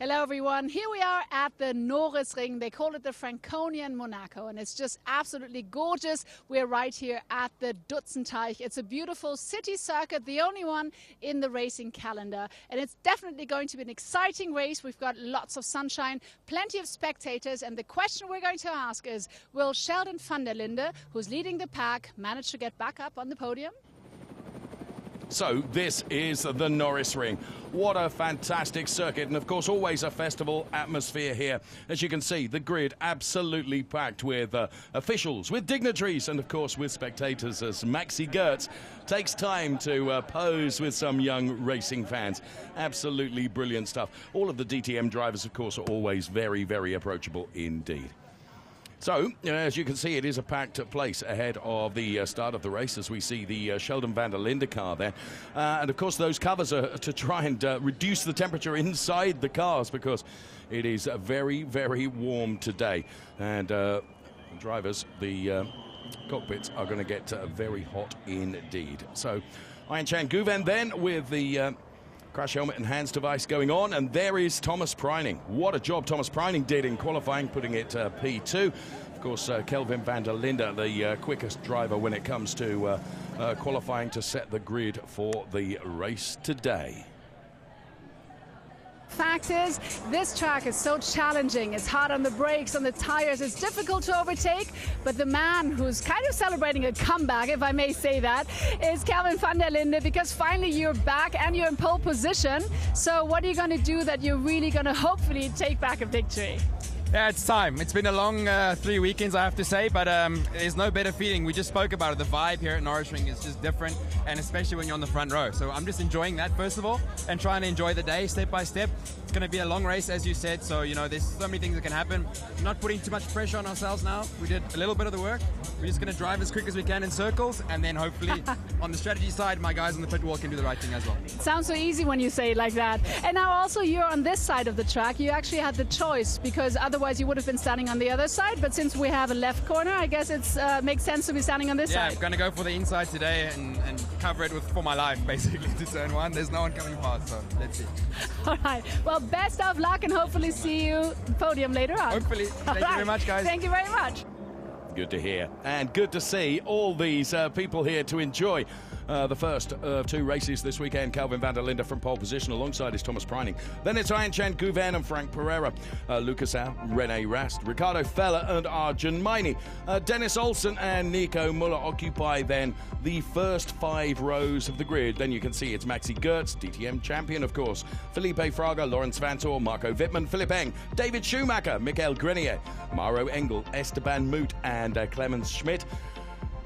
Hello everyone, here we are at the Norisring. They call it the Franconian Monaco, and it's just absolutely gorgeous. We're right here at the Dutzenteich. It's a beautiful city circuit, the only one in the racing calendar, and it's definitely going to be an exciting race. We've got lots of sunshine, plenty of spectators, and the question we're going to ask is, will Sheldon van der Linde, who's leading the pack, manage to get back up on the podium? So this is the Norisring. What a fantastic circuit, and of course always a festival atmosphere here. As you can see, the grid absolutely packed with officials, with dignitaries, and of course with spectators, as Maxi Goetz takes time to pose with some young racing fans. Absolutely brilliant stuff. All of the DTM drivers, of course, are always very, very approachable indeed. So, as you can see, it is a packed place ahead of the start of the race, as we see the Sheldon van der Linde car there. And, of course, those covers are to try and reduce the temperature inside the cars, because it is very, very warm today. And drivers, the cockpits are going to get very hot indeed. So, Ayan Guven then with the crash helmet and hands device going on, and there is Thomas Preining. What a job Thomas Preining did in qualifying, putting it P2. Of course, Kelvin van der Linde, the quickest driver when it comes to qualifying to set the grid for the race today. Fact is, this track is so challenging. It's hard on the brakes, on the tires. It's difficult to overtake. But the man who's kind of celebrating a comeback, if I may say that, is Kelvin van der Linde, because finally you're back and you're in pole position. So what are you going to do that you're really going to hopefully take back a victory? Yeah, it's time. It's been a long 3 weekends, I have to say, but there's no better feeling. We just spoke about it. The vibe here at Norisring is just different, and especially when you're on the front row. So I'm just enjoying that, first of all, and trying to enjoy the day step by step. It's going to be a long race, as you said, so, you know, there's so many things that can happen. Not putting too much pressure on ourselves now. We did a little bit of the work. We're just going to drive as quick as we can in circles, and then hopefully on the strategy side, my guys on the pit wall can do the right thing as well. It sounds so easy when you say it like that. And now also you're on this side of the track. You actually had the choice, because otherwise you would have been standing on the other side, but since we have a left corner, I guess it makes sense to be standing on this side. Yeah, I'm going to go for the inside today and cover it for my life, basically, to turn one. There's no one coming past, so let's see. All right. Well, best of luck, and hopefully see you podium later on. Hopefully. Thank you very much, guys. Thank you very much. Good to hear, and good to see all these people here to enjoy the first of two races this weekend. Kelvin van der Linde from pole position, alongside his Thomas Preining. Then it's Ayan Guven and Frank Pereira, Lucas Au, Rene Rast, Ricardo Feller and Arjun Maini. Dennis Olsen and Nico Muller occupy then the first 5 rows of the grid. Then you can see it's Maxi Goetz, DTM champion, of course, Felipe Fraga, Lawrence Vantor, Marco Wittmann, Philipp Eng, David Schumacher, Michael Grenier, Mauro Engel, Esteban Moot and Clemens Schmidt.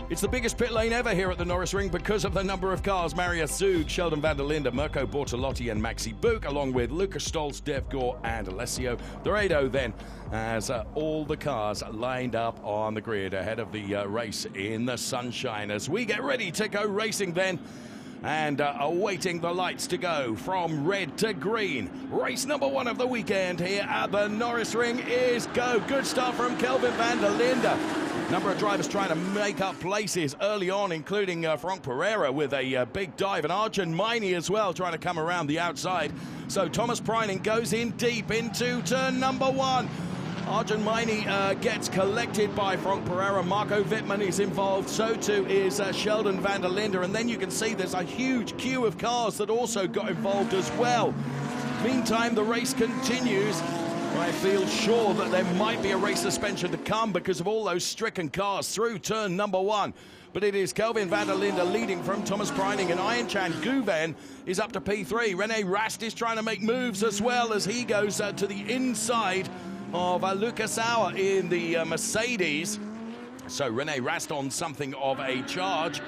It's the biggest pit lane ever here at the Norisring because of the number of cars. Marius Zug, Sheldon van der Linde, Mirko Bortolotti and Maxi Buch, along with Lucas Stolz, Dev Gore and Alessio Doredo then, as all the cars lined up on the grid ahead of the race in the sunshine, as we get ready to go racing then, and awaiting the lights to go from red to green. Race number 1 of the weekend here at the Norisring is go. Good start from Kelvin van der Linde. Number of drivers trying to make up places early on, including Frank Pereira with a big dive, and Arjun Maini as well trying to come around the outside. So Thomas Preining goes in deep into turn number 1. Arjun Maini gets collected by Frank Pereira. Marco Wittmann is involved. So too is Sheldon van der Linde. And then you can see there's a huge queue of cars that also got involved as well. Meantime, the race continues. I feel sure that there might be a race suspension to come because of all those stricken cars through turn number 1. But it is Kelvin van der Linde leading from Thomas Preining, and Ayan Guven is up to P3. Rene Rast is trying to make moves as well as he goes to the inside of Lucas Au in the Mercedes. So Rene Rast on something of a charge.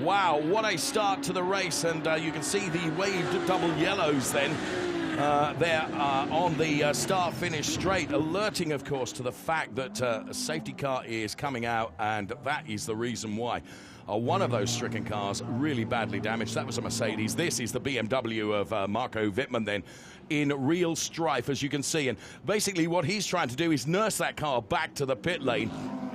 Wow, what a start to the race, and you can see the waved double yellows then there on the start-finish straight, alerting, of course, to the fact that a safety car is coming out, and that is the reason why. One of those stricken cars really badly damaged. That was a Mercedes. This is the BMW of Marco Wittmann then, in real strife, as you can see. And basically what he's trying to do is nurse that car back to the pit lane.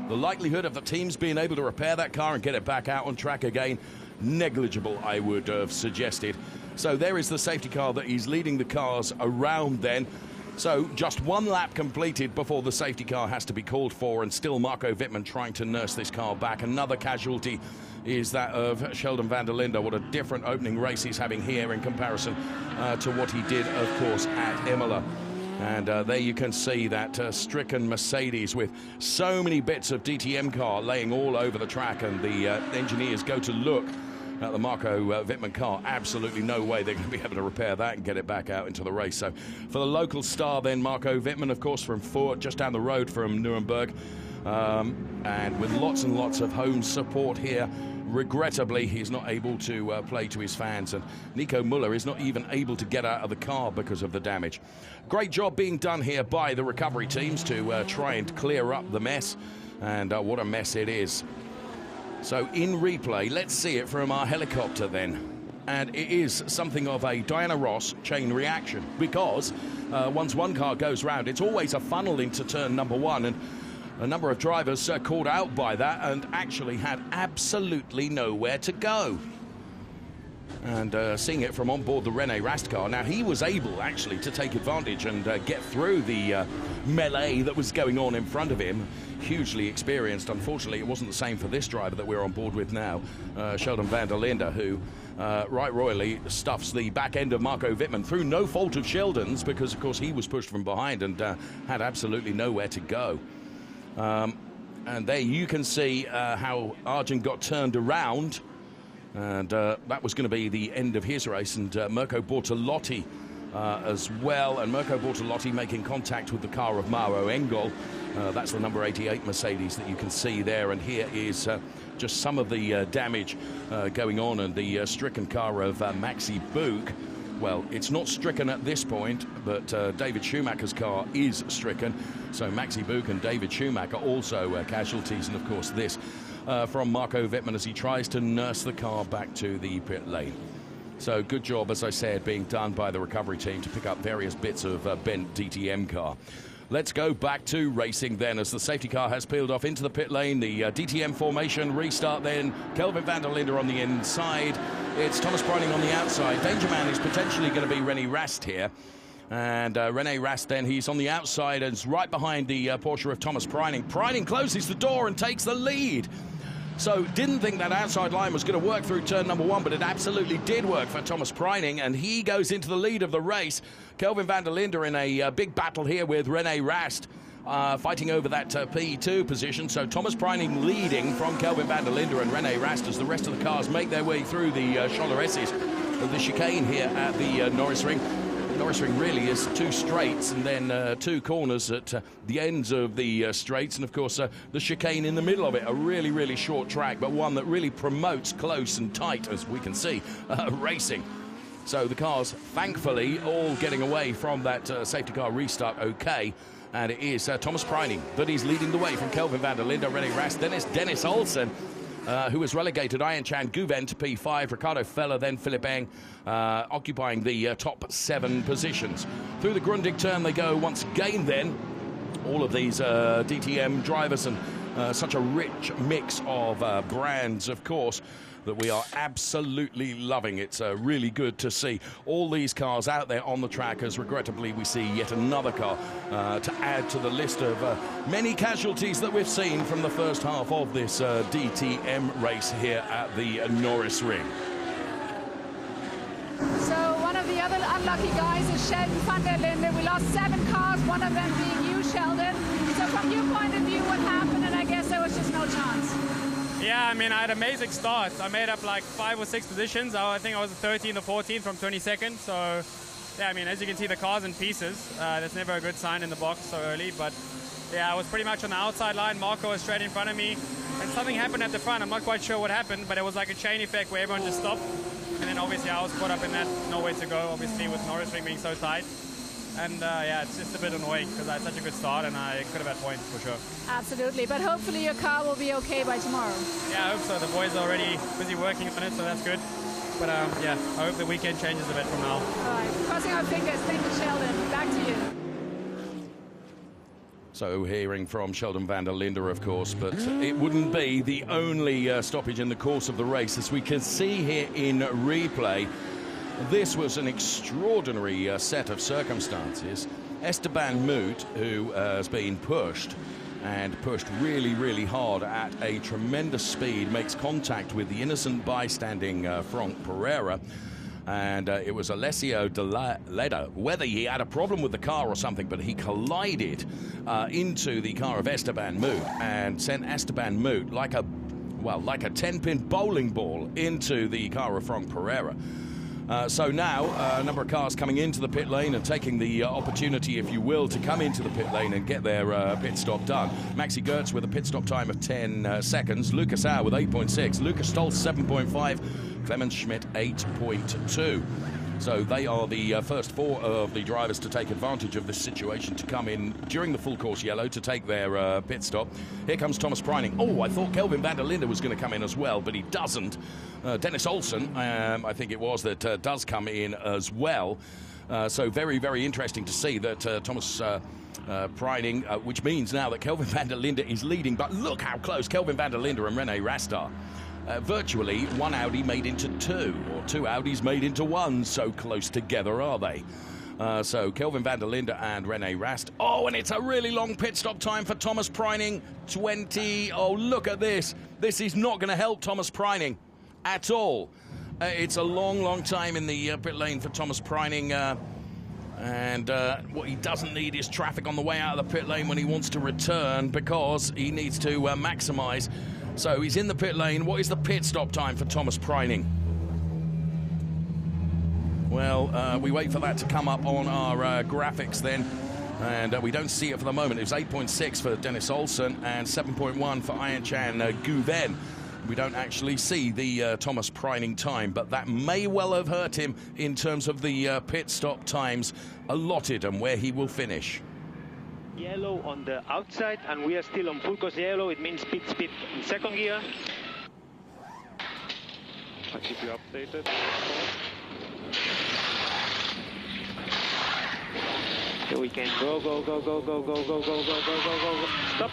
The likelihood of the teams being able to repair that car and get it back out on track again, negligible, I would have suggested. So there is the safety car that he's leading the cars around then. So just one lap completed before the safety car has to be called for, and still Marco Wittmann trying to nurse this car back. Another casualty is that of Sheldon van der Linde. What a different opening race he's having here in comparison to what he did, of course, at Imola. And there you can see that stricken Mercedes with so many bits of DTM car laying all over the track, and the engineers go to look at the Marco Wittmann car. Absolutely no way they're going to be able to repair that and get it back out into the race. So for the local star then, Marco Wittmann, of course, from Fürth, just down the road from Nuremberg, and with lots and lots of home support here. Regrettably, he's not able to play to his fans, and Nico Müller is not even able to get out of the car because of the damage. Great job being done here by the recovery teams to try and clear up the mess, and what a mess it is. So in replay, let's see it from our helicopter then. And it is something of a Diana Ross chain reaction, because once one car goes round, it's always a funnel into turn number one, and a number of drivers caught out by that and actually had absolutely nowhere to go. And seeing it from on board the René Rast car, now he was able actually to take advantage and get through the melee that was going on in front of him. Hugely experienced. Unfortunately, it wasn't the same for this driver that we're on board with now, Sheldon van der Linde, who right royally stuffs the back end of Marco Wittmann through no fault of Sheldon's, because of course he was pushed from behind and had absolutely nowhere to go. And there you can see how Arjen got turned around, and that was going to be the end of his race. And Mirko Bortolotti as well, and Mirko Bortolotti making contact with the car of Mauro Engel. That's the number 88 Mercedes that you can see there, and here is just some of the damage going on, and the stricken car of Maxi Buch. Well, it's not stricken at this point, but David Schumacher's car is stricken. So Maxi Buch and David Schumacher also casualties, and of course this from Marco Wittmann as he tries to nurse the car back to the pit lane. So good job, as I said, being done by the recovery team to pick up various bits of bent DTM car. Let's go back to racing then, as the safety car has peeled off into the pit lane. The DTM formation restart then. Kelvin van der Linde on the inside. It's Thomas Preining on the outside. Danger man is potentially going to be René Rast here. And René Rast then, he's on the outside and is right behind the Porsche of Thomas Preining. Preining closes the door and takes the lead. So didn't think that outside line was going to work through turn number one, but it absolutely did work for Thomas Preining, and he goes into the lead of the race. Kelvin van der Linde in a big battle here with René Rast, fighting over that P2 position. So Thomas Preining leading from Kelvin van der Linde and René Rast as the rest of the cars make their way through the Scholleresses, the chicane here at the Norisring. Norisring really is two straights and then two corners at the ends of the straights, and of course the chicane in the middle of it. A really, really short track, but one that really promotes close and tight, as we can see, racing. So the cars, thankfully, all getting away from that safety car restart okay. And it is Thomas Preining that is leading the way from Kelvin van der Linde, René Rast, then it's Dennis Olsen, who was relegated Ayan-Chan Guven to P5, Ricardo Feller, then Philipp Eng, occupying the top 7 positions. Through the Grundig turn they go once again then, all of these DTM drivers, and such a rich mix of brands, of course, that we are absolutely loving. It's really good to see all these cars out there on the track, as regrettably we see yet another car to add to the list of many casualties that we've seen from the first half of this DTM race here at the Norisring. So one of the other unlucky guys is Sheldon van der Linde. We lost 7 cars, one of them being you, Sheldon. So from your point of view, what happened? And I guess there was just no chance. Yeah, I mean, I had an amazing start. I made up like 5 or 6 positions. I think I was 13 or 14 from 22nd. So, yeah, I mean, as you can see, the car's in pieces. That's never a good sign in the box so early. But, yeah, I was pretty much on the outside line. Marco was straight in front of me. And something happened at the front. I'm not quite sure what happened, but it was like a chain effect where everyone just stopped. And then, obviously, I was caught up in that. Nowhere to go, obviously, with Norisring being so tight. And yeah, it's just a bit annoying because I had such a good start and I could have had points for sure. Absolutely, but hopefully your car will be okay by tomorrow. Yeah, I hope so. The boys are already busy working on it, so that's good. But yeah, I hope the weekend changes a bit from now. All right, crossing our fingers. Thank you, Sheldon. Back to you. So hearing from Sheldon van der Linde, of course, but it wouldn't be the only stoppage in the course of the race. As we can see here in replay, this was an extraordinary set of circumstances. Esteban Moot, who has been pushed and pushed really, really hard at a tremendous speed, makes contact with the innocent bystanding Frank Pereira. And it was Alessio De Leda, whether he had a problem with the car or something, but he collided into the car of Esteban Moot and sent Esteban Moot like a 10-pin bowling ball into the car of Frank Pereira. So now a number of cars coming into the pit lane and taking the opportunity, if you will, to come into the pit lane and get their pit stop done. Maxi Gertz with a pit stop time of 10 seconds. Lucas Auer with 8.6. Lucas Stolz 7.5. Clemens Schmidt 8.2. So they are the first four of the drivers to take advantage of this situation to come in during the full course yellow to take their pit stop. Here comes Thomas Preining. Oh, I thought Kelvin van der Linde was going to come in as well, but he doesn't. Dennis Olsen, I think it was, that does come in as well. So very, very interesting to see that Thomas Preining, which means now that Kelvin van der Linde is leading. But look how close Kelvin van der Linde and Rene Rast are. Virtually one Audi made into two, or two Audis made into one. So close together are they. So Kelvin van der Linde and Rene Rast. Oh, and it's a really long pit stop time for Thomas Preining. 20. Oh, look at this. This is not going to help Thomas Preining at all. It's a long, long time in the pit lane for Thomas Preining. And what he doesn't need is traffic on the way out of the pit lane when he wants to return, because he needs to maximise. So he's in the pit lane. What is the pit stop time for Thomas Preining? Well, we wait for that to come up on our graphics then. And we don't see it for the moment. It was 8.6 for Dennis Olsen and 7.1 for Ayan-Chan Guven. We don't actually see the Thomas Preining time, but that may well have hurt him in terms of the pit stop times allotted and where he will finish. Yellow on the outside, and we are still on full course yellow. It means pit speed in second gear. I'll keep you updated. So we can go. Stop,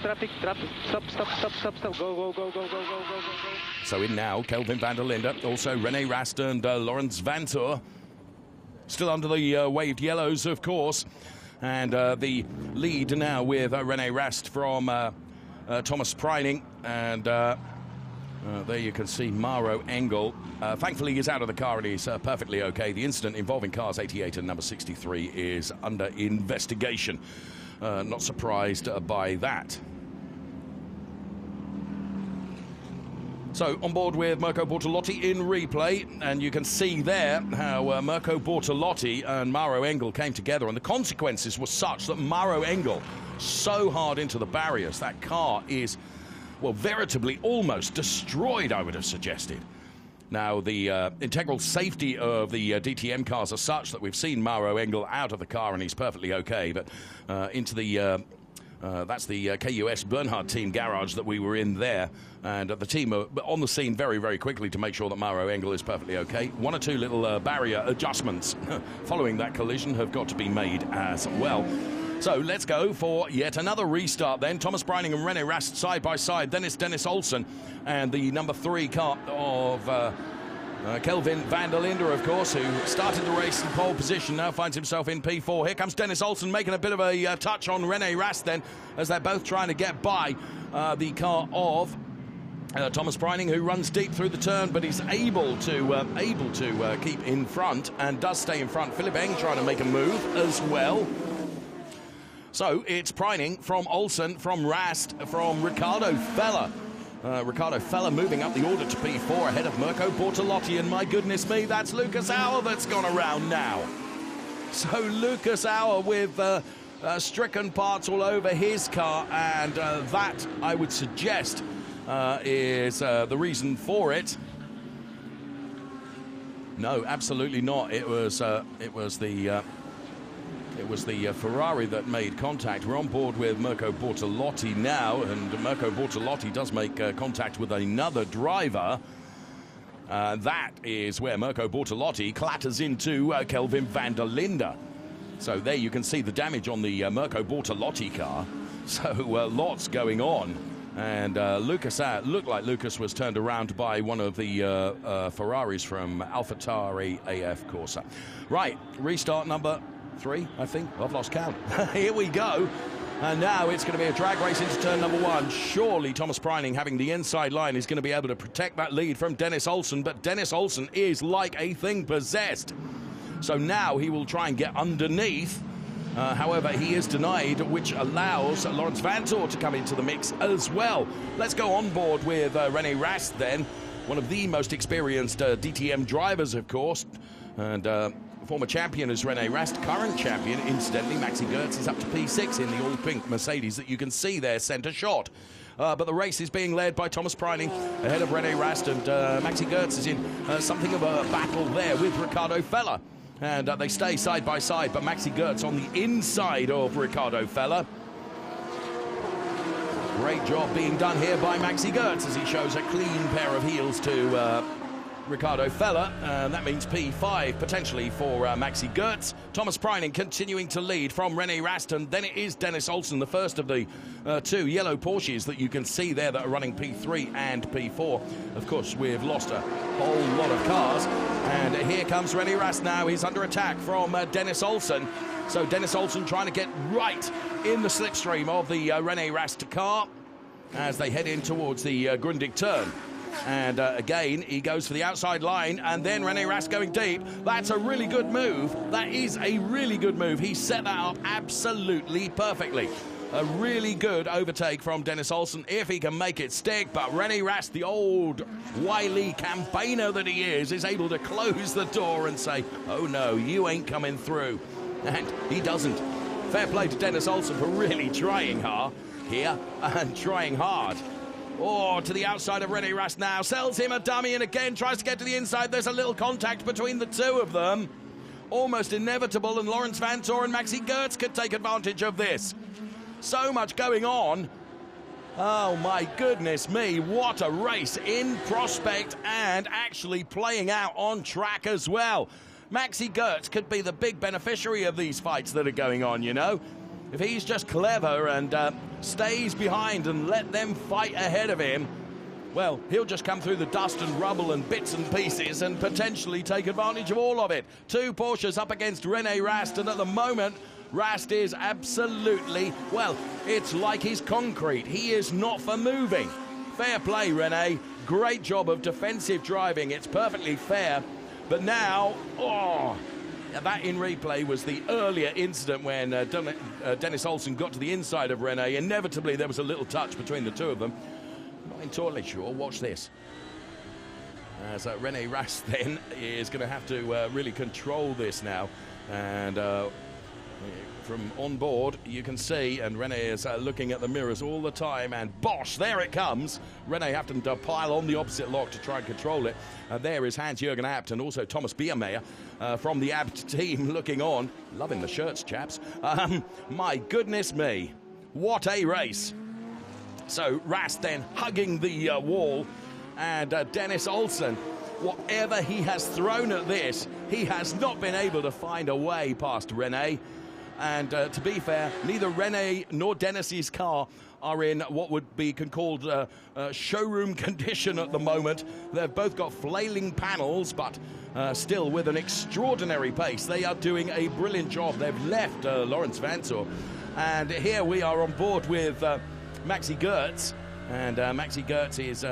traffic, stop, go. So in now, Kelvin van der Linde, also Rene Rast and Laurens Vanthoor. Still under the waved yellows, of course. And the lead now with Rene Rast from Thomas Preining. And there you can see Maro Engel. Thankfully, he's out of the car and he's perfectly okay. The incident involving cars 88 and number 63 is under investigation. Not surprised by that. So, on board with Mirko Bortolotti in replay, and you can see there how Mirko Bortolotti and Maro Engel came together, and the consequences were such that Maro Engel so hard into the barriers. That car is, well, veritably almost destroyed, I would have suggested. Now, the integral safety of the DTM cars are such that we've seen Maro Engel out of the car and he's perfectly okay, but into the... that's the KUS Bernhard team garage that we were in there, and the team are on the scene very, very quickly to make sure that Maro Engel is perfectly okay. One or two little barrier adjustments following that collision have got to be made as well. So let's go for yet another restart then. Thomas Preining and Rene Rast side by side. Then it's Dennis Olsen and the number 3 car of Kelvin van der Linde, of course, who started the race in pole position, now finds himself in P4. Here comes Dennis Olsen making a bit of a touch on Rene Rast then, as they're both trying to get by the car of Thomas Preining, who runs deep through the turn, but he's able to keep in front and does stay in front. Philip Eng trying to make a move as well. So it's Preining from Olsen, from Rast, from Ricardo Feller. Ricardo Feller moving up the order to P4 ahead of Mirko Bortolotti, and my goodness me, that's Lucas Auer that's gone around now. So Lucas Auer with stricken parts all over his car, and that, I would suggest, is the reason for it. No, absolutely not. It was the Ferrari that made contact. We're on board with Mirko Bortolotti now, and Mirko Bortolotti does make contact with another driver. That is where Mirko Bortolotti clatters into Kelvin van der Linde. So there you can see the damage on the Mirko Bortolotti car. So lots going on. And Lucas looked like Lucas was turned around by one of the Ferraris from AlphaTauri AF Corsa. Right, restart number 3, I think. I've lost count. Here we go. And now it's going to be a drag race into turn number 1. Surely Thomas Preining, having the inside line, is going to be able to protect that lead from Dennis Olsen. But Dennis Olsen is like a thing possessed. So now he will try and get underneath. However, he is denied, which allows Laurens Vanthoor to come into the mix as well. Let's go on board with René Rast then. One of the most experienced DTM drivers, of course. And former champion is René Rast. Current champion, incidentally, Maxi Goetz, is up to P6 in the all-pink Mercedes that you can see there, centre shot. But the race is being led by Thomas Preining ahead of René Rast, and Maxi Goetz is in something of a battle there with Ricardo Feller. And they stay side by side, but Maxi Goetz on the inside of Ricardo Feller. Great job being done here by Maxi Goetz as he shows a clean pair of heels to Ricardo Feller. That means P5 potentially for Maxi Goetz. Thomas Preining continuing to lead from René Rast, and then it is Dennis Olsen, the first of the 2 yellow Porsches that you can see there that are running P3 and P4. Of course, we've lost a whole lot of cars, and here comes René Rast now. He's under attack from Dennis Olsen. So Dennis Olsen trying to get right in the slipstream of the René Rast car as they head in towards the Grundig turn. And again, he goes for the outside line, and then René Rast going deep. That's a really good move. That is a really good move. He set that up absolutely perfectly. A really good overtake from Dennis Olsen, if he can make it stick. But René Rast, the old wily campaigner that he is able to close the door and say, oh no, you ain't coming through. And he doesn't. Fair play to Dennis Olsen for really trying hard here and trying hard. Oh, to the outside of René Rast now. Sells him a dummy and again tries to get to the inside. There's a little contact between the two of them. Almost inevitable, and Laurens Vanthoor and Maxi Goetz could take advantage of this. So much going on. Oh, my goodness me. What a race in prospect and actually playing out on track as well. Maxi Goetz could be the big beneficiary of these fights that are going on, you know. If he's just clever and stays behind and let them fight ahead of him, well, he'll just come through the dust and rubble and bits and pieces and potentially take advantage of all of it. 2 Porsches up against René Rast, and at the moment, Rast is absolutely, well, it's like he's concrete. He is not for moving. Fair play, René. Great job of defensive driving. It's perfectly fair. But now, oh, that in replay was the earlier incident when Dennis Olsen got to the inside of René. Inevitably, there was a little touch between the two of them. Not entirely sure. Watch this. As René Rast then is going to have to really control this now. And from on board, you can see, and René is looking at the mirrors all the time, and bosh, there it comes. René having to pile on the opposite lock to try and control it. There is Hans-Jürgen Abt and also Thomas Biermeier from the Abt team looking on. Loving the shirts, chaps. My goodness me, what a race. So Rast then hugging the wall, and Dennis Olsen, whatever he has thrown at this, he has not been able to find a way past René. And to be fair, neither René nor Dennis's car are in what would be called showroom condition at the moment. They've both got flailing panels, but still with an extraordinary pace. They are doing a brilliant job. They've left Laurens Vanthoor. And here we are on board with Maxi Goetz. And Maxi Goetz is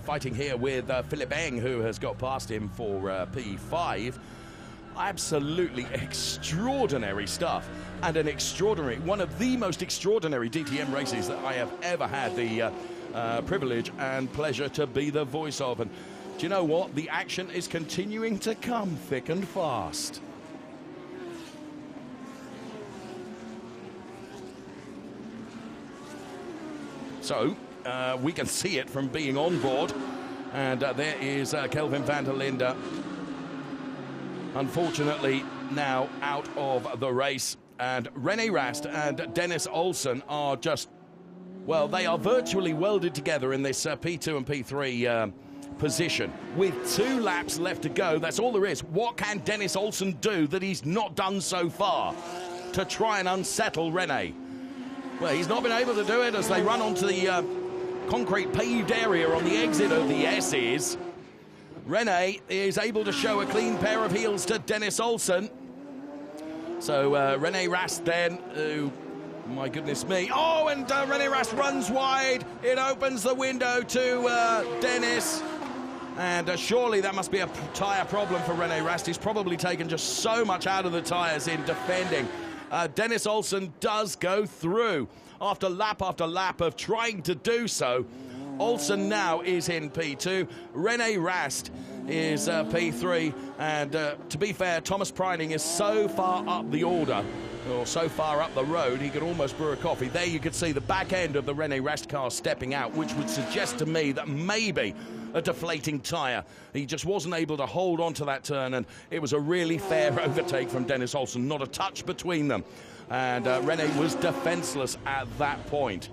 fighting here with Philipp Eng, who has got past him for P5. Absolutely extraordinary stuff, and one of the most extraordinary DTM races that I have ever had the privilege and pleasure to be the voice of. And do you know what? The action is continuing to come thick and fast. So we can see it from being on board, and there is Kelvin van der Linde. Unfortunately, now out of the race. And René Rast and Dennis Olsen are just, well, they are virtually welded together in this P2 and P3 position. With 2 laps left to go, that's all there is. What can Dennis Olsen do that he's not done so far to try and unsettle René? Well, he's not been able to do it as they run onto the concrete paved area on the exit of the S's. René is able to show a clean pair of heels to Dennis Olsen. So René Rast then, my goodness me. Oh, and René Rast runs wide. It opens the window to Dennis. And surely that must be a tyre problem for René Rast. He's probably taken just so much out of the tyres in defending. Dennis Olsen does go through after lap of trying to do so. Olsen now is in P2. René Rast is P3. And to be fair, Thomas Preining is so far up the order, or so far up the road, he could almost brew a coffee. There you could see the back end of the René Rast car stepping out, which would suggest to me that maybe a deflating tyre. He just wasn't able to hold on to that turn, and it was a really fair overtake from Dennis Olsen. Not a touch between them. And René was defenceless at that point.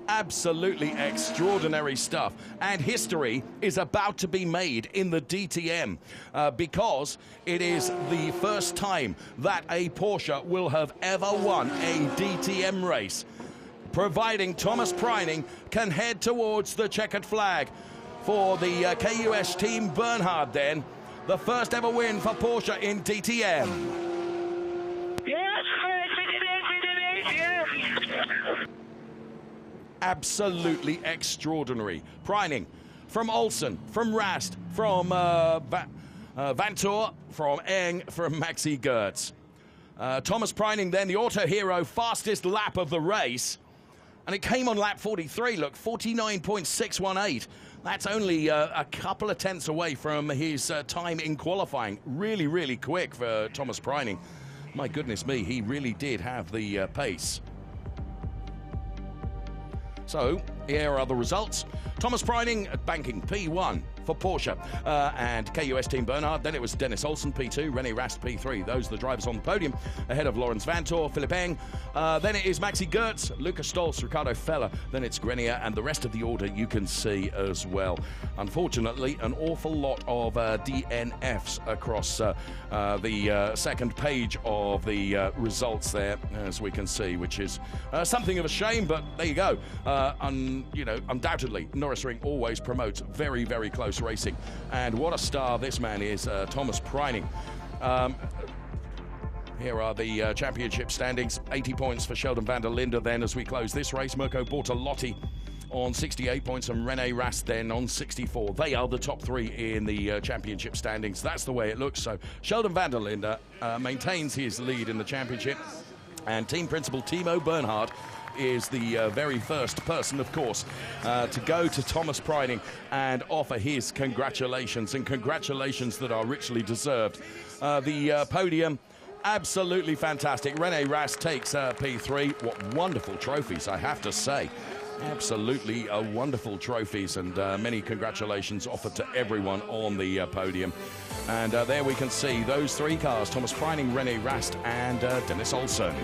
Absolutely extraordinary stuff. And history is about to be made in the DTM because it is the first time that a Porsche will have ever won a DTM race, providing Thomas Preining can head towards the checkered flag. For the KUS team Bernhard then, the first ever win for Porsche in DTM. Absolutely extraordinary. Preining from Olsen, from Rast, from Vantour, from Eng, from Maxi Goertz. Thomas Preining then, the auto hero, fastest lap of the race. And it came on lap 43, look, 49.618. That's only a couple of tenths away from his time in qualifying. Really, really quick for Thomas Preining. My goodness me, he really did have the pace. So, here are the results. Thomas Preining banking P1 for Porsche and KUS Team Bernhard. Then it was Dennis Olsen, P2, René Rast, P3. Those are the drivers on the podium, ahead of Laurens Vantour, Philipp Eng. Then it is Maxi Goertz, Lucas Stolz, Ricardo Feller. Then it's Grenier, and the rest of the order you can see as well. Unfortunately, an awful lot of DNFs across the second page of the results there, as we can see, which is something of a shame, but there you go. Undoubtedly, Norisring always promotes very, very close racing. And what a star this man is, Thomas Preining. Here are the championship standings. 80 points for Sheldon van der Linde then as we close this race. Mirko Bortolotti on 68 points and René Rast then on 64. They are the top three in the championship standings. That's the way it looks. So Sheldon van der Linde maintains his lead in the championship. And team principal Timo Bernhard is the very first person, of course, to go to Thomas Preining and offer his congratulations, and congratulations that are richly deserved. The podium, absolutely fantastic. René Rast takes P3. What wonderful trophies, I have to say. Absolutely wonderful trophies, and many congratulations offered to everyone on the podium. And there we can see those three cars, Thomas Preining, René Rast and Dennis Olsen.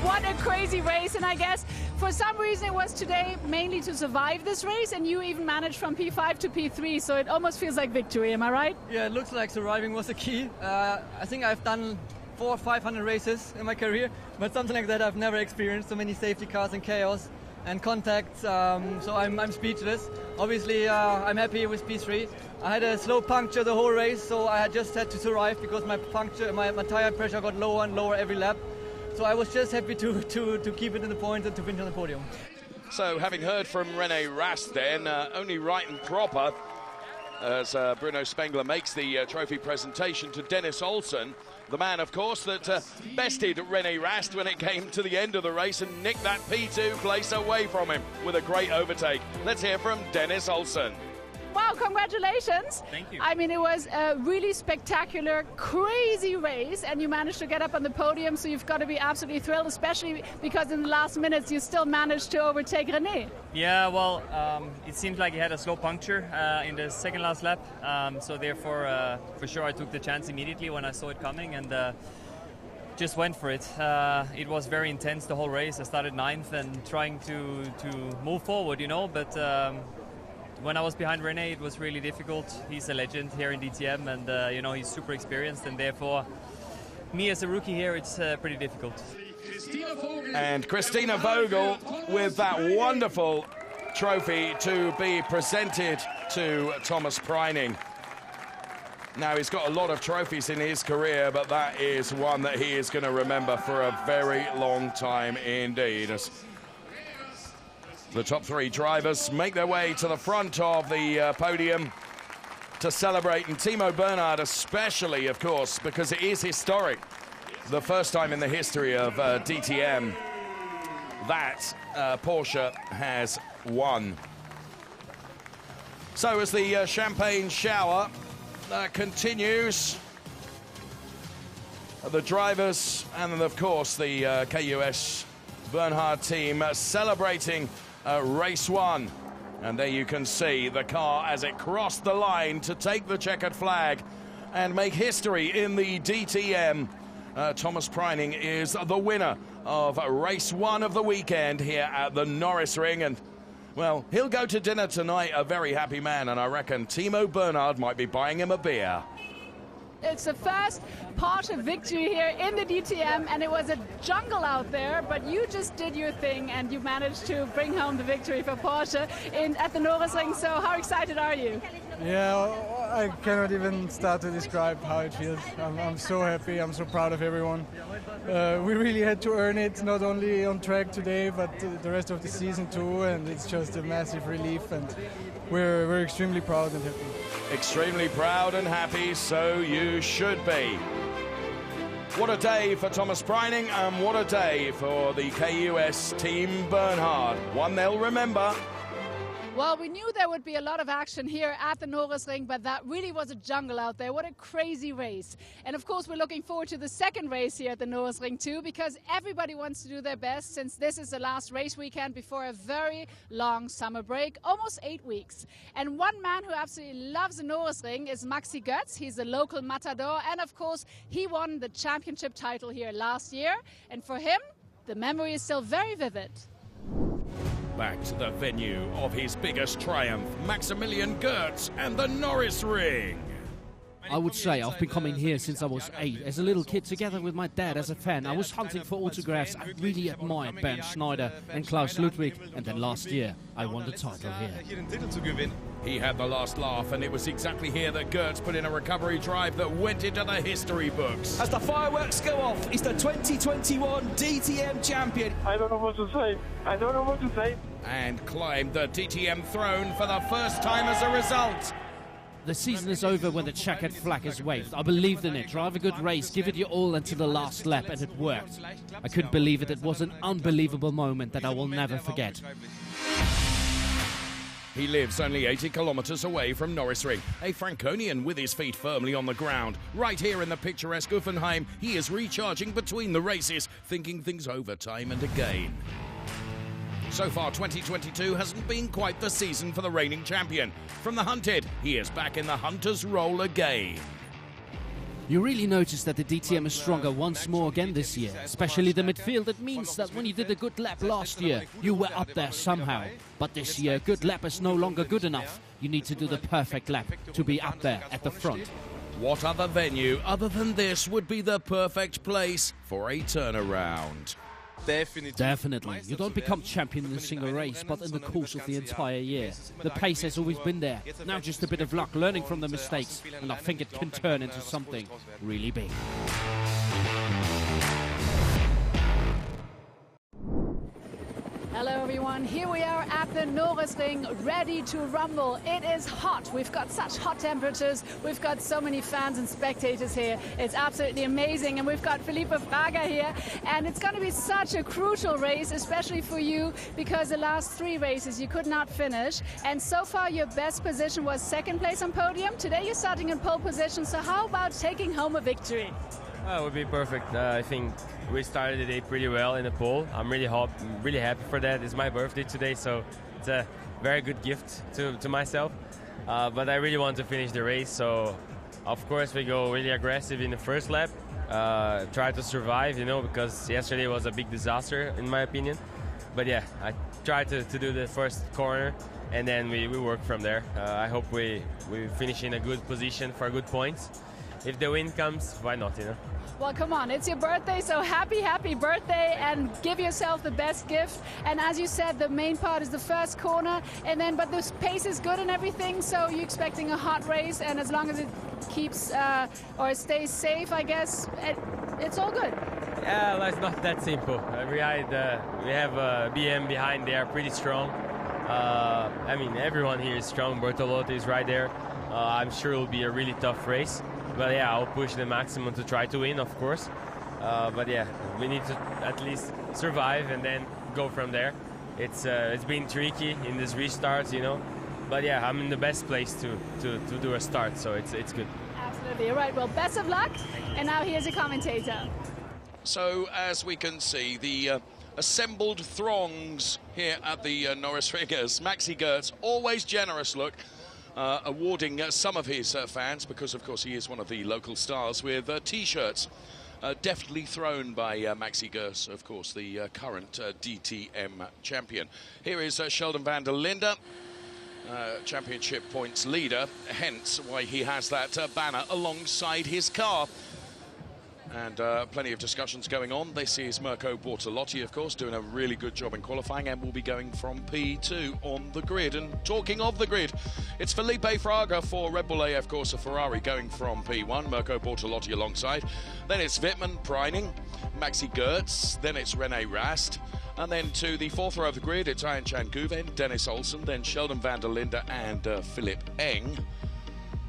What a crazy race, and I guess for some reason it was today mainly to survive this race, and you even managed from P5 to P3, so it almost feels like victory, am I right? Yeah, it looks like surviving was the key. I think I've done 400 or 500 races in my career, but something like that I've never experienced. So many safety cars and chaos and contacts, so I'm speechless. Obviously, I'm happy with P3. I had a slow puncture the whole race, so I just had to survive because my tire pressure got lower and lower every lap. So I was just happy to keep it in the points and to finish on the podium. So having heard from René Rast then, only right and proper as Bruno Spengler makes the trophy presentation to Dennis Olsen, the man, of course, that bested René Rast when it came to the end of the race and nicked that P2 place away from him with a great overtake. Let's hear from Dennis Olsen. Wow, congratulations. Thank you. I mean, it was a really spectacular, crazy race, and you managed to get up on the podium, so you've got to be absolutely thrilled, especially because in the last minutes you still managed to overtake René. Yeah, well, it seemed like he had a slow puncture in the second last lap, so therefore, for sure, I took the chance immediately when I saw it coming and just went for it. It was very intense the whole race. I started 9th and trying to move forward, you know, but when I was behind René, it was really difficult. He's a legend here in DTM, and you know, he's super experienced, and therefore, me as a rookie here, it's pretty difficult. And Christina Vogel with that wonderful trophy to be presented to Thomas Preining. Now, he's got a lot of trophies in his career, but that is one that he is going to remember for a very long time indeed. As the top 3 drivers make their way to the front of the podium to celebrate, and Timo Bernhard especially, of course, because it is historic. The first time in the history of DTM that Porsche has won. So as the champagne shower continues, the drivers and, of course, the KUS Bernhard team celebrating race 1. And there you can see the car as it crossed the line to take the checkered flag and make history in the DTM. Thomas Preining is the winner of race 1 of the weekend here at the Norisring. And, well, he'll go to dinner tonight a very happy man, and I reckon Timo Bernhard might be buying him a beer. It's the first Porsche victory here in the DTM, and it was a jungle out there, but you just did your thing and you managed to bring home the victory for Porsche at the Norisring. So how excited are you? Yeah, I cannot even start to describe how it feels. I'm so happy, I'm so proud of everyone. We really had to earn it, not only on track today, but the rest of the season too, and it's just a massive relief, and we're extremely proud and happy. Extremely proud and happy, so you should be. What a day for Thomas Preining, and what a day for the KUS Team Bernhard. One they'll remember. Well, we knew there would be a lot of action here at the Norisring, but that really was a jungle out there. What a crazy race. And of course, we're looking forward to the second race here at the Norisring too, because everybody wants to do their best, since this is the last race weekend before a very long summer break, almost 8 weeks. And one man who absolutely loves the Norisring is Maxi Götz. He's a local matador, and of course, he won the championship title here last year. And for him, the memory is still very vivid. Back to the venue of his biggest triumph, Maximilian Götz and the Norisring. I would say I've been coming here since I was 8. As a little kid, together with my dad as a fan, I was hunting for autographs. I really admired Bernd Schneider and Klaus Ludwig, and then last year I won the title here. He had the last laugh, and it was exactly here that Götz put in a recovery drive that went into the history books. As the fireworks go off, he's the 2021 DTM champion. I don't know what to say. I don't know what to say. And climbed the DTM throne for the first time as a result. The season is over when the checkered flag is waved. I believed in it. Drive a good race, give it your all until the last lap, and it worked. I couldn't believe it. It was an unbelievable moment that I will never forget. He lives only 80 kilometers away from Norisring, a Franconian with his feet firmly on the ground. Right here in the picturesque Uffenheim, he is recharging between the races, thinking things over time and again. So far, 2022 hasn't been quite the season for the reigning champion. From the hunted, he is back in the hunter's role again. You really notice that the DTM is stronger once more again this year, especially the midfield. It means that when you did a good lap last year, you were up there somehow. But this year, a good lap is no longer good enough. You need to do the perfect lap to be up there at the front. What other venue other than this would be the perfect place for a turnaround? Definitely. You don't become champion in a single race, but in the course of the entire year. The pace has always been there. Now just a bit of luck, learning from the mistakes, and I think it can turn into something really big. Hello everyone, here we are at the Norisring, ready to rumble. It is hot, we've got such hot temperatures, we've got so many fans and spectators here. It's absolutely amazing, and we've got Felipe Fraga here, and it's going to be such a crucial race, especially for you, because the last 3 races you could not finish, and so far your best position was second place on podium. Today you're starting in pole position, so how about taking home a victory? It would be perfect. I think we started the day pretty well in the pole. I'm really happy for that. It's my birthday today, so it's a very good gift to myself. But I really want to finish the race, so of course we go really aggressive in the first lap. Try to survive, because yesterday was a big disaster in my opinion. But yeah, I tried to do the first corner, and then we work from there. I hope we finish in a good position for good points. if the win comes, why not, you know? Well, come on, it's your birthday, so happy birthday, and give yourself the best gift. And as you said, the main part is the first corner, and then, but the pace is good and everything, so you're expecting a hot race, and as long as it keeps, or it stays safe, I guess, it's all good. Yeah, well, it's not that simple. We have BM behind, they are pretty strong. I mean, everyone here is strong. Bortolotti is right there. I'm sure it will be a really tough race. But yeah, I'll push the maximum to try to win, of course. But yeah, we need to at least survive and then go from there. It's been tricky in this restart, you know. But yeah, I'm in the best place to do a start, so it's good. Absolutely. All right, well, best of luck. And now here's your commentator. So, as we can see, the assembled throngs here at the Norisring. Maxi Goertz, always generous, look. Awarding some of his fans, because of course he is one of the local stars, with t-shirts deftly thrown by Maxi Goertz, of course the current DTM champion. Here is Sheldon van der Linde, championship points leader, hence why he has that banner alongside his car. And plenty of discussions going on. This is Mirko Bortolotti, of course, doing a really good job in qualifying, and will be going from P2 on the grid. And talking of the grid, it's Felipe Fraga for Red Bull AF Corsa Ferrari going from P1, Mirko Bortolotti alongside. Then it's Wittmann, Preining, Maxi Goertz, then it's René Rast. And then to the fourth row of the grid, it's Ayhancan Guven, Dennis Olsen, then Sheldon van der Linde and Philip Eng.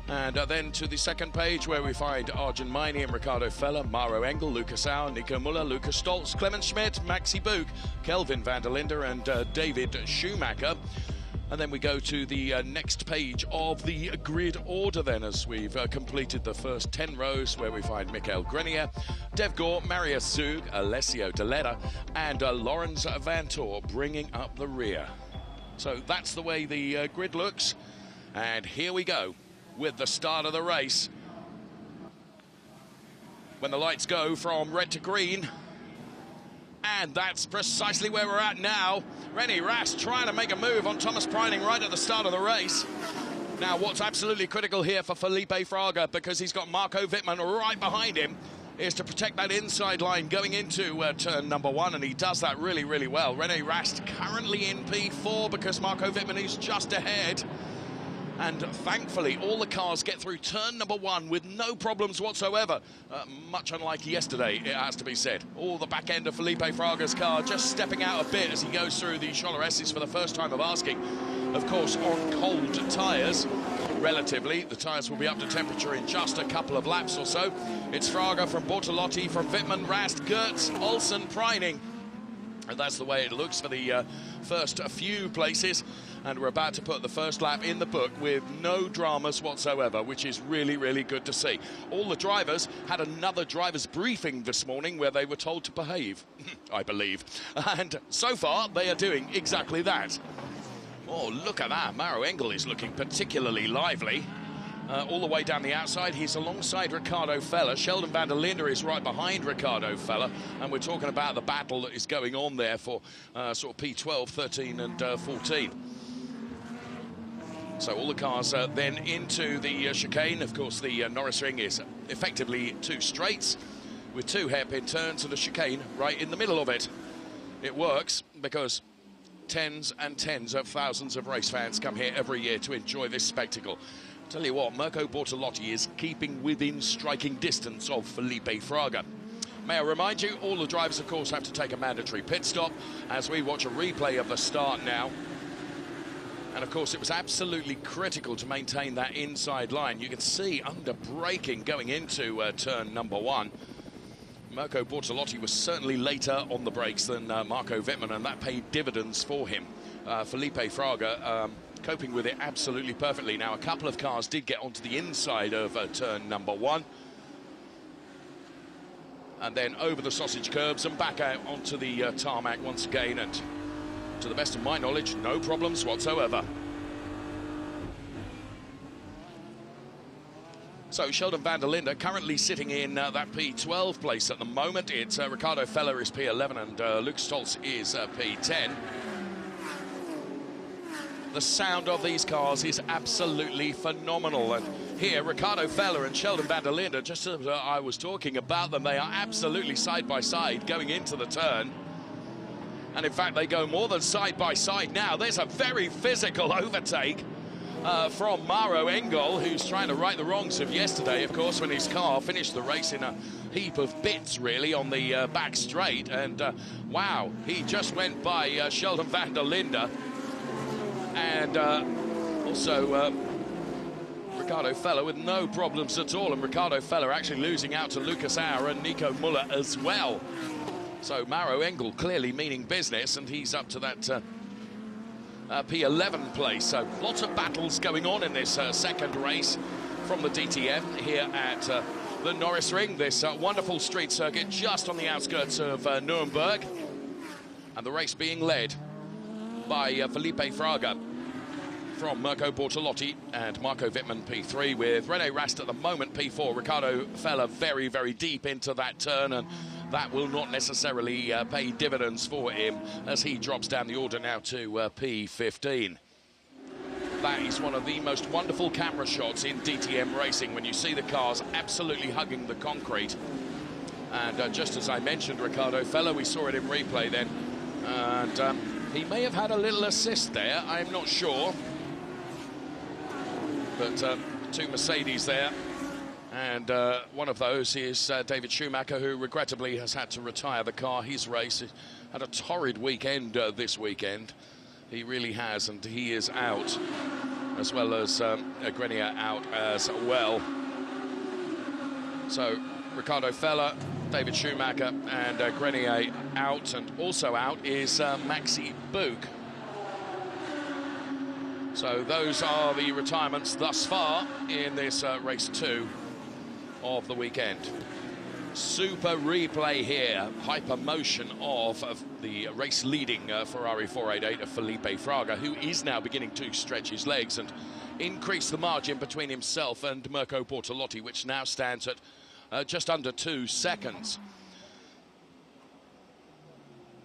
And then to the second page, where we find Arjun Maini and Ricardo Feller, Maro Engel, Lucas Au, Nico Muller, Lucas Stoltz, Clemens Schmidt, Maxi Book, Kelvin van der Linde and David Schumacher. And then we go to the next page of the grid order then, as we've completed the first 10 rows, where we find Michael Grenier, Dev Gore, Marius Zug, Alessio Deletta and Lorenz Vantor bringing up the rear. So that's the way the grid looks. And here we go with the start of the race. When the lights go from red to green. And that's precisely where we're at now. René Rast trying to make a move on Thomas Preining right at the start of the race. Now, what's absolutely critical here for Felipe Fraga, because he's got Marco Wittmann right behind him, is to protect that inside line going into turn number 1, and he does that really, really well. René Rast currently in P4 because Marco Wittmann is just ahead. And thankfully, all the cars get through turn number 1 with no problems whatsoever. Much unlike yesterday, it has to be said. All the back end of Felipe Fraga's car just stepping out a bit as he goes through the Cholereses for the first time of asking. Of course, on cold tyres, relatively. The tyres will be up to temperature in just a couple of laps or so. It's Fraga from Bortolotti, from Wittmann, Rast, Goertz, Olsen, Preining. And that's the way it looks for the first few places. And we're about to put the first lap in the book with no dramas whatsoever, which is really, really good to see. All the drivers had another driver's briefing this morning where they were told to behave, I believe. And so far, they are doing exactly that. Oh, look at that. Maro Engel is looking particularly lively. All the way down the outside, he's alongside Ricardo Feller. Sheldon van der Linde is right behind Ricardo Feller. And we're talking about the battle that is going on there for sort of P12, 13 and 14. So all the cars then into the chicane. Of course, the Norisring is effectively 2 straights with 2 hairpin turns and a chicane right in the middle of it. It works because tens and tens of thousands of race fans come here every year to enjoy this spectacle. Tell you what, Mirko Bortolotti is keeping within striking distance of Felipe Fraga. May I remind you, all the drivers, of course, have to take a mandatory pit stop as we watch a replay of the start now. And, of course, it was absolutely critical to maintain that inside line. You can see under braking going into turn number 1. Mirko Bortolotti was certainly later on the brakes than Marco Wittmann, and that paid dividends for him. Felipe Fraga coping with it absolutely perfectly. Now, a couple of cars did get onto the inside of turn number 1. And then over the sausage curbs and back out onto the tarmac once again. And to the best of my knowledge, no problems whatsoever. So Sheldon van der Linde currently sitting in that P12 place at the moment. It's Ricardo Feller is P11 and Luke Stoltz is P10. the sound of these cars is absolutely phenomenal. And here, Ricardo Feller and Sheldon van der Linde, just as I was talking about them, they are absolutely side by side going into the turn. And in fact, they go more than side by side now. There's a very physical overtake from Maro Engel, who's trying to right the wrongs of yesterday, of course, when his car finished the race in a heap of bits, really, on the back straight. And wow, he just went by Sheldon van der Linde. And also Ricardo Feller with no problems at all. And Ricardo Feller actually losing out to Lucas Auer and Nico Muller as well. So Maro Engel clearly meaning business, and he's up to that P11 place. So lots of battles going on in this second race from the DTM here at the Norisring, this wonderful street circuit just on the outskirts of Nuremberg. And the race being led by Felipe Fraga from Mirko Bortolotti and Marco Wittmann P3, with René Rast at the moment P4. Ricardo Feller very, very deep into that turn, and that will not necessarily pay dividends for him as he drops down the order now to P15. That is one of the most wonderful camera shots in DTM racing, when you see the cars absolutely hugging the concrete. And just as I mentioned, Ricardo Feller, we saw it in replay then, and he may have had a little assist there, I'm not sure. But two Mercedes there, and one of those is David Schumacher, who regrettably has had to retire the car. His race had a torrid weekend this weekend. He really has, and he is out, as well as Grenier out as well. So Ricardo Feller, David Schumacher and Grenier out, and also out is Maxi Book. So those are the retirements thus far in this race 2 of the weekend. Super replay here, hypermotion of the race-leading Ferrari 488 of Felipe Fraga, who is now beginning to stretch his legs and increase the margin between himself and Mirko Bortolotti, which now stands at just under 2 seconds.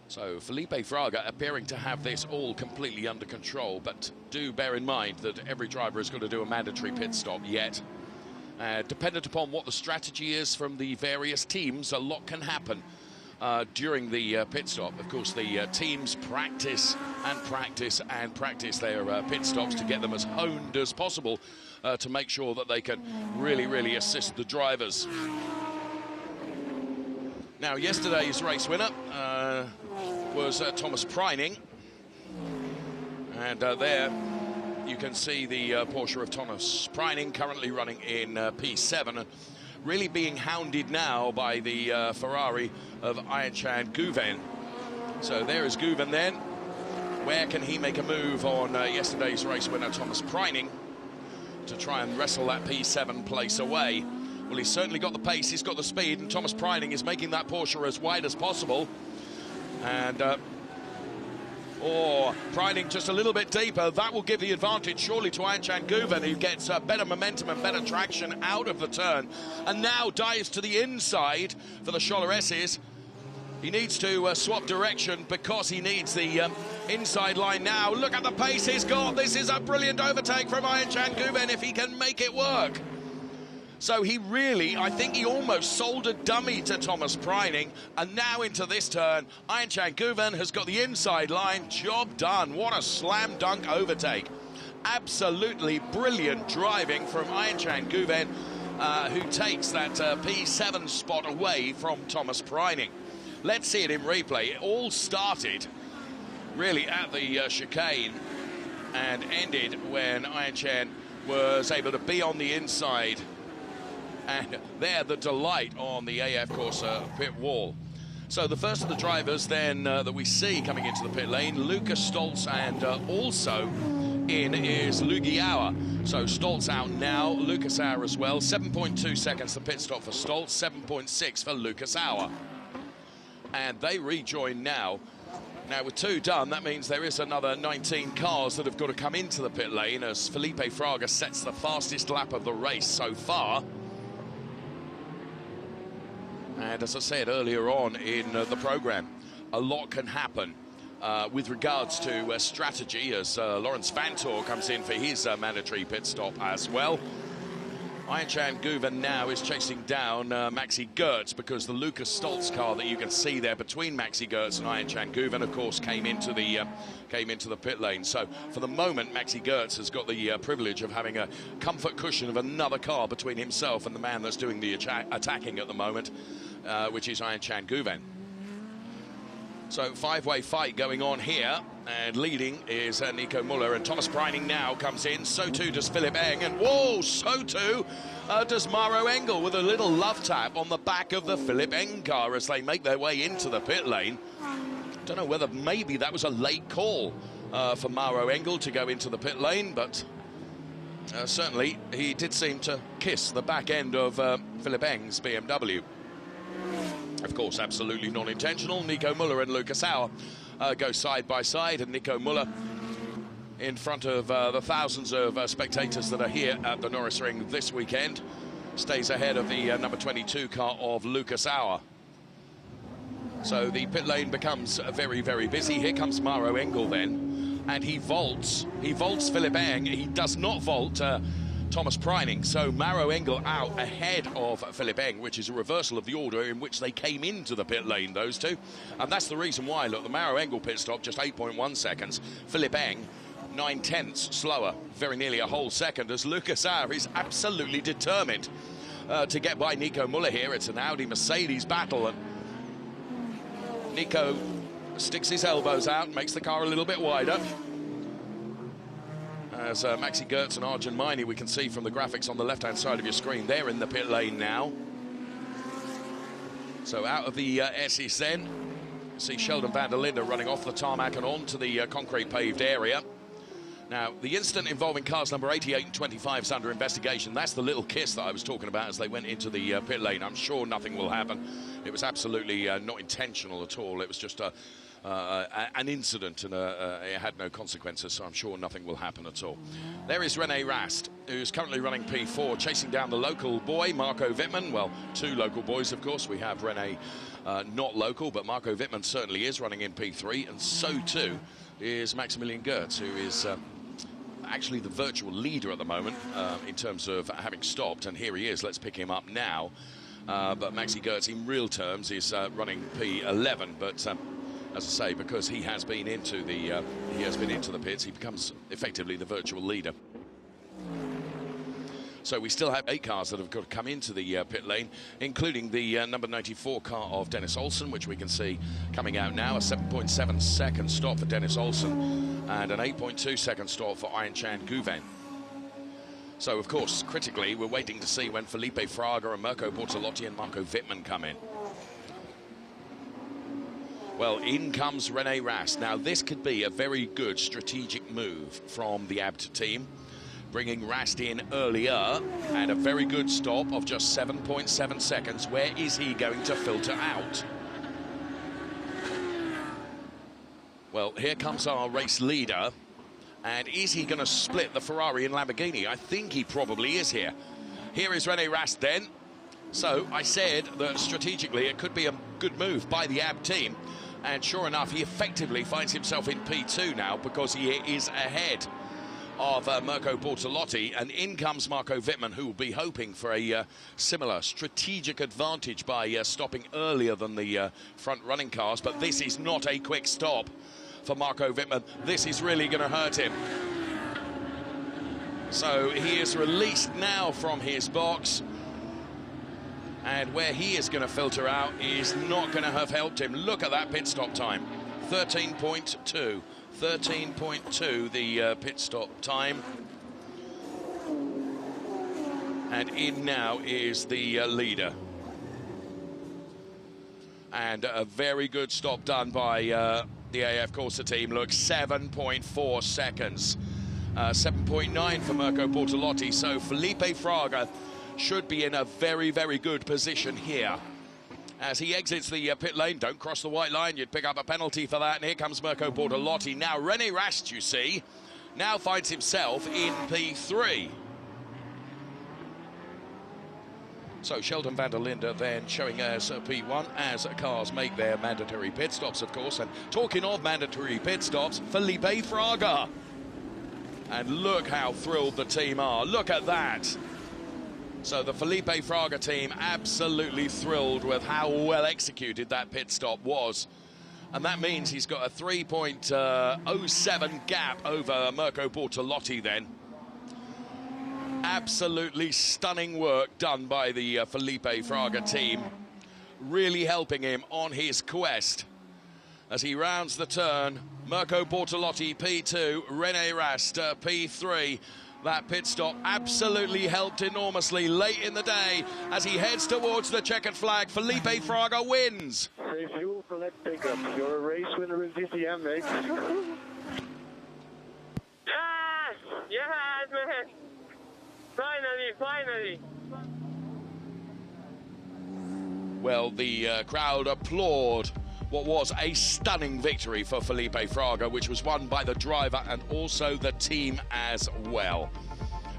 So Felipe Fraga appearing to have this all completely under control, but do bear in mind that every driver has got to do a mandatory pit stop yet. Dependent upon what the strategy is from the various teams, a lot can happen during the pit stop. Of course, the teams practice and practice and practice their pit stops to get them as honed as possible to make sure that they can really, really assist the drivers. Now, yesterday's race winner was Thomas Preining, and there you can see the Porsche of Thomas Preining currently running in P7, and really being hounded now by the Ferrari of Ayhancan Guven. So there is Guven then. Where can he make a move on yesterday's race winner Thomas Preining to try and wrestle that P7 place away? Well, he's certainly got the pace, he's got the speed, and Thomas Preining is making that Porsche as wide as possible. And Preining just a little bit deeper. That will give the advantage surely to Ayhancan Guven, who gets better momentum and better traction out of the turn, and now dives to the inside for the Cholereses. He needs to swap direction because he needs the inside line now. Look at the pace he's got. This is a brilliant overtake from Ayhancan Guven if he can make it work. So he really, I think he almost sold a dummy to Thomas Preining. And now into this turn, Ayhancan Guven has got the inside line. Job done. What a slam dunk overtake. Absolutely brilliant driving from Ayhancan Guven, who takes that P7 spot away from Thomas Preining. Let's see it in replay. It all started really at the chicane and ended when Ayhancan was able to be on the inside. And there, the delight on the AF Corsa pit wall. So the first of the drivers then that we see coming into the pit lane, Lucas Stoltz, and also in is Luigi Auer. So Stoltz out now, Lucas Auer as well. 7.2 seconds the pit stop for Stoltz, 7.6 for Lucas Auer. And they rejoin now. Now with 2 done, that means there is another 19 cars that have got to come into the pit lane as Felipe Fraga sets the fastest lap of the race so far. And as I said earlier on in the programme, a lot can happen with regards to strategy, as Lawrence Vantor comes in for his mandatory pit stop as well. Ayhancan Guven now is chasing down Maxi Goertz, because the Lucas Stoltz car that you can see there between Maxi Goertz and Ayhancan Guven, of course, came into the pit lane. So for the moment, Maxi Goertz has got the privilege of having a comfort cushion of another car between himself and the man that's doing the attacking at the moment, which is Ayhancan Guven. So five-way fight going on here, and leading is Nico Muller, and Thomas Preining now comes in. So too does Philipp Eng, and whoa, so too does Maro Engel, with a little love tap on the back of the Philipp Eng car as they make their way into the pit lane. Don't know whether maybe that was a late call for Maro Engel to go into the pit lane, but certainly he did seem to kiss the back end of Philipp Eng's BMW. Of course, absolutely non-intentional. Nico Muller and Lucas Auer go side by side, and Nico Muller, in front of the thousands of spectators that are here at the Norisring this weekend, stays ahead of the number 22 car of Lucas Auer. So the pit lane becomes very, very busy. Here comes Maro Engel then, and he vaults Philipp Eng. He does not vault Thomas Preining, so Maro Engel out ahead of Philipp Eng, which is a reversal of the order in which they came into the pit lane, those two. And that's the reason why, look, the Maro Engel pit stop, just 8.1 seconds. Philipp Eng, 9/10 slower, very nearly a whole second, as Lucas Auer is absolutely determined to get by Nico Muller here. It's an Audi-Mercedes battle, and Nico sticks his elbows out, makes the car a little bit wider. As Maxi Goertz and Arjun Maini, we can see from the graphics on the left-hand side of your screen, they're in the pit lane now. So out of the S's then, see Sheldon van der Linde running off the tarmac and onto the concrete paved area. Now, the incident involving cars number 88 and 25 is under investigation. That's the little kiss that I was talking about as they went into the pit lane. I'm sure nothing will happen. It was absolutely not intentional at all. It was just an incident, and it had no consequences, so I'm sure nothing will happen at all. There is René Rast, who's currently running P4, chasing down the local boy, Marco Wittmann. Well, two local boys, of course. We have René not local, but Marco Wittmann certainly is running in P3, and so too is Maximilian Goertz, who is actually the virtual leader at the moment in terms of having stopped, and here he is. Let's pick him up now. But Maxi Goertz, in real terms, is running P11, but as I say, because he has been into the pits, he becomes effectively the virtual leader. So we still have 8 cars that have got to come into the pit lane, including the number 94 car of Dennis Olsen, which we can see coming out now. A 7.7 second stop for Dennis Olsen and an 8.2 second stop for Ayhancan Guven. So, of course, critically, we're waiting to see when Felipe Fraga and Mirko Bortolotti and Marco Wittmann come in. Well, in comes René Rast. Now, this could be a very good strategic move from the Abt team, bringing Rast in earlier, and a very good stop of just 7.7 seconds. Where is he going to filter out? Well, here comes our race leader, and is he going to split the Ferrari and Lamborghini? I think he probably is here. Here is René Rast then. So I said that strategically it could be a good move by the Abt team, and sure enough, he effectively finds himself in P2 now, because he is ahead of Mirko Bortolotti, and in comes Marco Wittmann, who will be hoping for a similar strategic advantage by stopping earlier than the front-running cars. But this is not a quick stop for Marco Wittmann. This is really going to hurt him. So he is released now from his box, and where he is going to filter out is not going to have helped him. Look at that pit stop time, 13.2. 13.2 the pit stop time. And in now is the leader. And a very good stop done by the AF Corsa team. Look, 7.4 seconds. 7.9 for Mirko Bortolotti. So Felipe Fraga should be in a very, very good position here. As he exits the pit lane, don't cross the white line, you'd pick up a penalty for that. And here comes Mirko Bortolotti. Now, René Rast, you see, now finds himself in P3. So Sheldon van der Linde then showing as P1 as cars make their mandatory pit stops, of course. And talking of mandatory pit stops, Felipe Fraga. And look how thrilled the team are. Look at that. So the Felipe Fraga team absolutely thrilled with how well executed that pit stop was. And that means he's got a 3.07 gap over Mirko Bortolotti then. Absolutely stunning work done by the Felipe Fraga team, really helping him on his quest. As he rounds the turn, Mirko Bortolotti P2, René Rast P3. That pit stop absolutely helped enormously late in the day as he heads towards the checkered flag. Felipe Fraga wins. Save fuel for that pickup. You're a race winner in DTM, mate. Yes, man. Finally. Well, the crowd applaud what was a stunning victory for Felipe Fraga, which was won by the driver and also the team as well.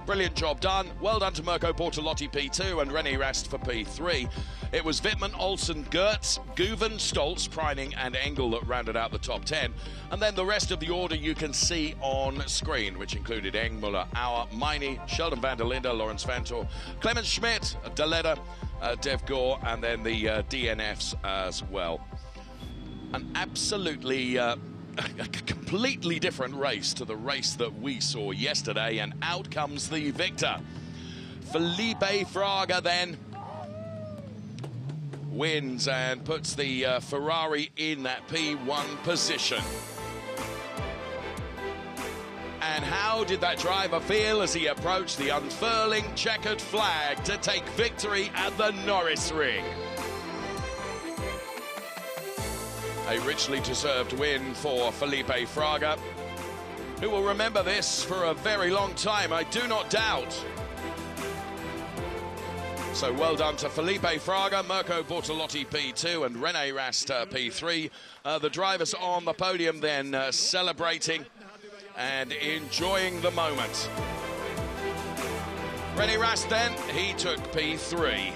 Brilliant job done. Well done to Mirko Bortolotti P2 and René Rast for P3. It was Wittmann, Olsen, Gertz, Guven, Stolz, Preining and Engel that rounded out the top 10. And then the rest of the order you can see on screen, which included Engmuller, Auer, Meini, Sheldon van der Linde, Lawrence Vanthoor, Clemens Schmidt, Daleda, Dev Gore, and then the DNFs as well. An absolutely a completely different race to the race that we saw yesterday, and out comes the victor. Felipe Fraga then wins and puts the Ferrari in that P1 position. And how did that driver feel as he approached the unfurling checkered flag to take victory at the Norisring? A richly deserved win for Felipe Fraga, who will remember this for a very long time, I do not doubt. So well done to Felipe Fraga, Mirko Bortolotti P2 and René Rast P3. The drivers on the podium then celebrating and enjoying the moment. René Rast then, he took P3.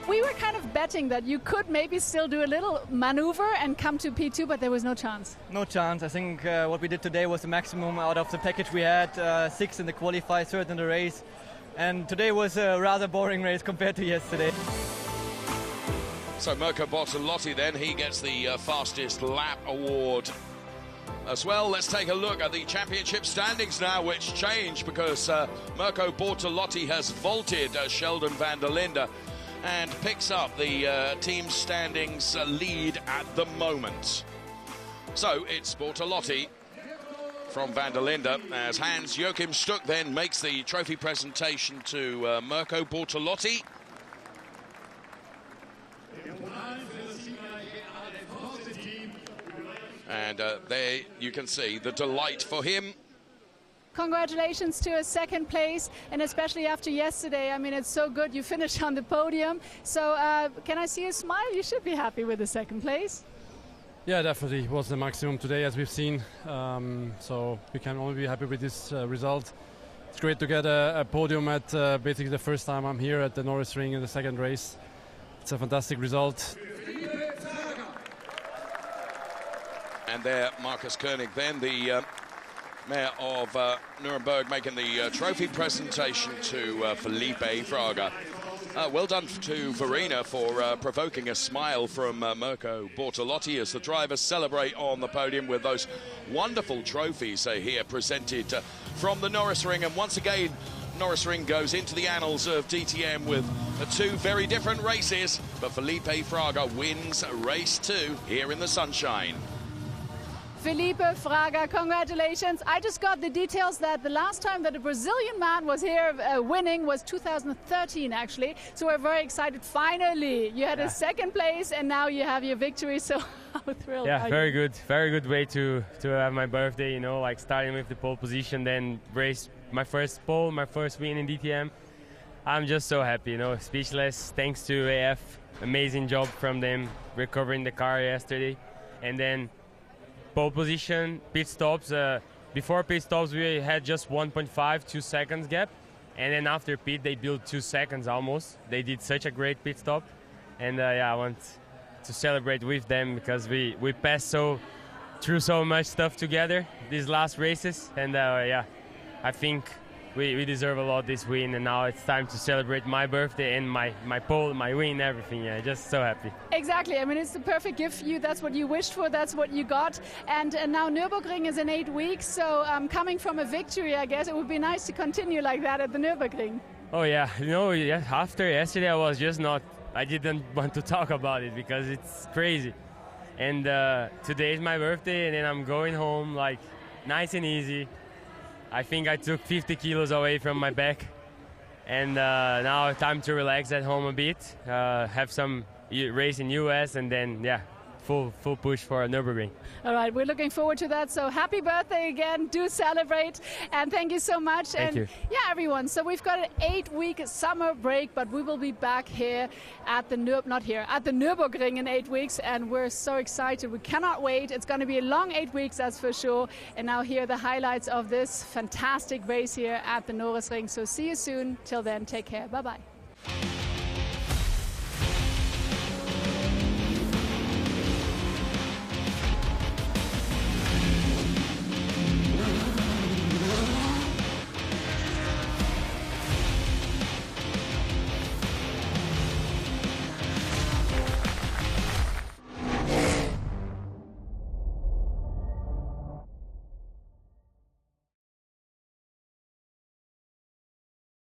We were kind of betting that you could maybe still do a little maneuver and come to P2, but there was no chance. No chance. I think what we did today was the maximum out of the package we had. 6 in the qualify, 3rd in the race. And today was a rather boring race compared to yesterday. So Mirko Bortolotti then, he gets the fastest lap award as well. Let's take a look at the championship standings now, which changed because Mirko Bortolotti has vaulted Sheldon van der Linde and picks up the team standings lead at the moment. So it's Bortolotti from van der Linde as Hans-Joachim Stuck then makes the trophy presentation to Mirko Bortolotti. And there you can see the delight for him. Congratulations to a second place, and especially after yesterday. I mean, it's so good you finished on the podium. So can I see a smile? You should be happy with the second place. Yeah, definitely. It was the maximum today, as we've seen. So we can only be happy with this result. It's great to get a podium at basically the first time I'm here at the Norisring in the second race. It's a fantastic result. And there, Markus Koenig then, the Mayor of Nuremberg, making the trophy presentation to Felipe Fraga. Well done to Verena for provoking a smile from Mirko Bortolotti as the drivers celebrate on the podium with those wonderful trophies here presented from the Norisring. And once again, Norisring goes into the annals of DTM with two very different races, but Felipe Fraga wins race 2 here in the sunshine. Felipe Fraga, congratulations. I just got the details that the last time that a Brazilian man was here winning was 2013, actually. So we're very excited. Finally, you had a second place and now you have your victory. So how thrilled are you? Very good. Very good way to have my birthday, you know, like starting with the pole position, then race my first pole, my first win in DTM. I'm just so happy, you know, speechless. Thanks to AF. Amazing job from them recovering the car yesterday. And then pole position, pit stops. Before pit stops, we had just 1.5, 2 seconds gap. And then after pit, they built 2 seconds almost. They did such a great pit stop. And yeah, I want to celebrate with them because we passed through so much stuff together these last races. And yeah, I think we deserve a lot this win, and now it's time to celebrate my birthday and my pole, my win, everything. Yeah, just so happy. Exactly. I mean, it's the perfect gift for you. That's what you wished for. That's what you got. And now Nürburgring is in 8 weeks. So coming from a victory, I guess it would be nice to continue like that at the Nürburgring. Oh yeah, yeah, after yesterday I was just I didn't want to talk about it because it's crazy. And today is my birthday, and then I'm going home like nice and easy. I think I took 50 kilos away from my back, and now time to relax at home a bit, have some race in US, and then yeah, full push for Nürburgring. All right, we're looking forward to that. So happy birthday again, do celebrate, and thank you so much. Thank you. Yeah, everyone, so we've got an 8-week summer break, but we will be back here at the Nürburgring in 8 weeks, and we're so excited. We cannot wait. It's going to be a long 8 weeks, that's for sure. And now here are the highlights of this fantastic race here at the Norisring. So see you soon. Till then, take care. Bye-bye.